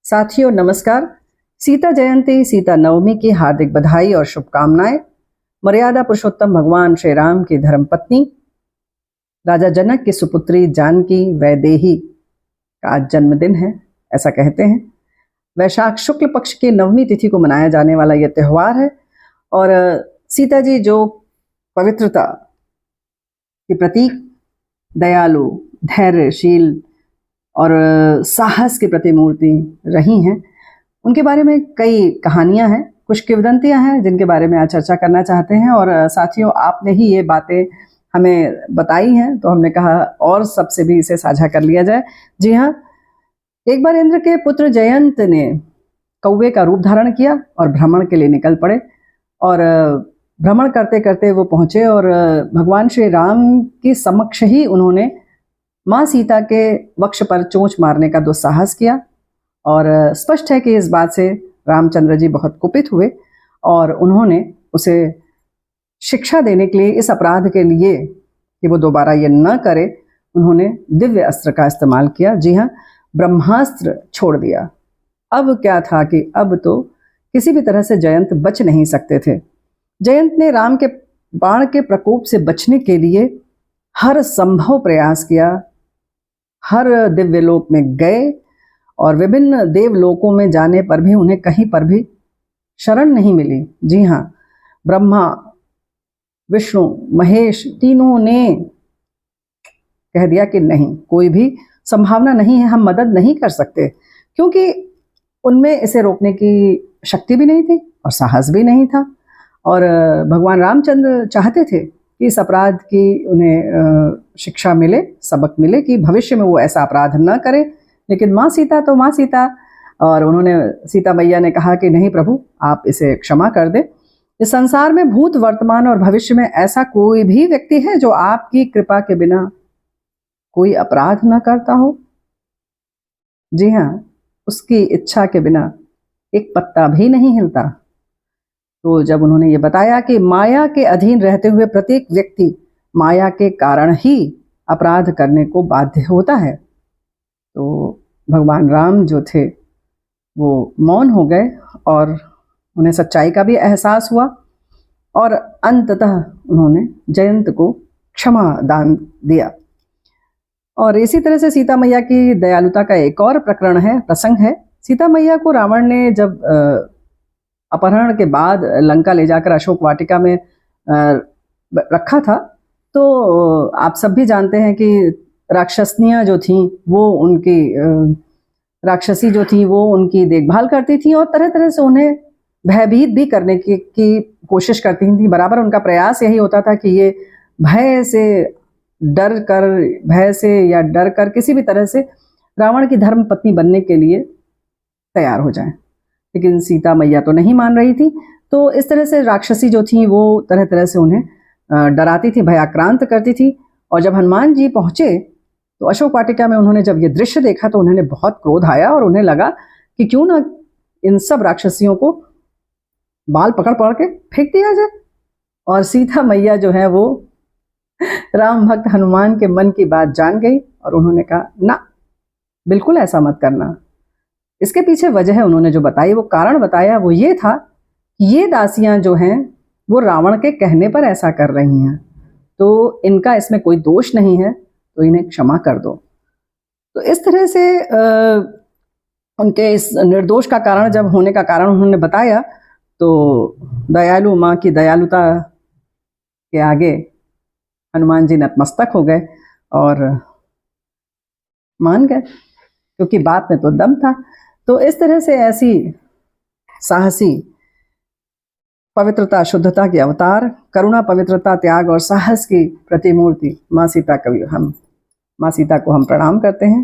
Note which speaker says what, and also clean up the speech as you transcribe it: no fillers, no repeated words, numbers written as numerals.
Speaker 1: साथियों नमस्कार। सीता जयंती, सीता नवमी की हार्दिक बधाई और शुभकामनाएं। मर्यादा पुरुषोत्तम भगवान श्री राम की धर्मपत्नी, राजा जनक की सुपुत्री जानकी वैदेही का आज जन्मदिन है, ऐसा कहते हैं। वैशाख शुक्ल पक्ष की नवमी तिथि को मनाया जाने वाला यह त्यौहार है और सीता जी जो पवित्रता के प्रतीक, दयालु, धैर्यशील और साहस की प्रतिमूर्ति रही हैं, उनके बारे में कई कहानियां हैं, कुछ किंवदंतियां हैं जिनके बारे में आज चर्चा करना चाहते हैं। और साथियों, आपने ही ये बातें हमें बताई हैं तो हमने कहा और सबसे भी इसे साझा कर लिया जाए। जी हाँ, एक बार इंद्र के पुत्र जयंत ने कौवे का रूप धारण किया और भ्रमण के लिए निकल पड़े। और भ्रमण करते करते वो पहुंचे और भगवान श्री राम के समक्ष ही उन्होंने माँ सीता के वक्ष पर चोंच मारने का दुस्साहस किया। और स्पष्ट है कि इस बात से रामचंद्र जी बहुत कुपित हुए और उन्होंने उसे शिक्षा देने के लिए, इस अपराध के लिए कि वो दोबारा ये न करे, उन्होंने दिव्य अस्त्र का इस्तेमाल किया। जी हाँ, ब्रह्मास्त्र छोड़ दिया। अब क्या था कि अब तो किसी भी तरह से जयंत बच नहीं सकते थे। जयंत ने राम के बाण के प्रकोप से बचने के लिए हर संभव प्रयास किया, हर दिव्य लोक में गए और विभिन्न देवलोकों में जाने पर भी उन्हें कहीं पर भी शरण नहीं मिली। जी हाँ, ब्रह्मा, विष्णु, महेश तीनों ने कह दिया कि नहीं, कोई भी संभावना नहीं है, हम मदद नहीं कर सकते, क्योंकि उनमें इसे रोकने की शक्ति भी नहीं थी और साहस भी नहीं था। और भगवान रामचंद्र चाहते थे कि इस अपराध की उन्हें शिक्षा मिले, सबक मिले कि भविष्य में वो ऐसा अपराध न करें। लेकिन माँ सीता तो माँ सीता, और उन्होंने, सीता मैया ने कहा कि नहीं प्रभु, आप इसे क्षमा कर दें। इस संसार में भूत, वर्तमान और भविष्य में ऐसा कोई भी व्यक्ति है जो आपकी कृपा के बिना कोई अपराध न करता हो? जी हाँ, उसकी इच्छा के बिना एक पत्ता भी नहीं हिलता। तो जब उन्होंने ये बताया कि माया के अधीन रहते हुए प्रत्येक व्यक्ति माया के कारण ही अपराध करने को बाध्य होता है, तो भगवान राम जो थे वो मौन हो गए और उन्हें सच्चाई का भी एहसास हुआ और अंततः उन्होंने जयंत को क्षमा दान दिया। और इसी तरह से सीता मैया की दयालुता का एक और प्रसंग है। सीता मैया को रावण ने जब अपहरण के बाद लंका ले जाकर अशोक वाटिका में रखा था, तो आप सब भी जानते हैं कि राक्षसनियाँ जो थीं वो उनकी राक्षसी जो थी वो उनकी देखभाल करती थी और तरह तरह से उन्हें भयभीत भी करने की कोशिश करती थी। बराबर उनका प्रयास यही होता था कि ये भय से या डर कर किसी भी तरह से रावण की धर्म पत्नी बनने के लिए तैयार हो जाएं। लेकिन सीता मैया तो नहीं मान रही थी। तो इस तरह से राक्षसी जो थी वो तरह तरह से उन्हें डराती थी, भयाक्रांत करती थी। और जब हनुमान जी पहुंचे तो अशोक वाटिका में उन्होंने जब ये दृश्य देखा तो उन्हें बहुत क्रोध आया और उन्हें लगा कि क्यों ना इन सब राक्षसियों को बाल पकड़ पकड़ के फेंक दिया जाए। और सीता मैया जो है वो राम भक्त हनुमान के मन की बात जान गई और उन्होंने कहा, ना, बिल्कुल ऐसा मत करना। इसके पीछे वजह उन्होंने जो बताई, वो कारण बताया, वो ये था कि ये दासियां जो हैं वो रावण के कहने पर ऐसा कर रही हैं, तो इनका इसमें कोई दोष नहीं है, तो इन्हें क्षमा कर दो। तो इस तरह से उनके इस निर्दोष का कारण जब होने का कारण उन्होंने बताया, तो दयालु माँ की दयालुता के आगे हनुमान जी नतमस्तक हो गए और मान गए, क्योंकि बात में तो दम था। तो इस तरह से ऐसी साहसी, पवित्रता, शुद्धता के अवतार, करुणा, पवित्रता, त्याग और साहस की प्रतिमूर्ति माँ सीता को हम प्रणाम करते हैं।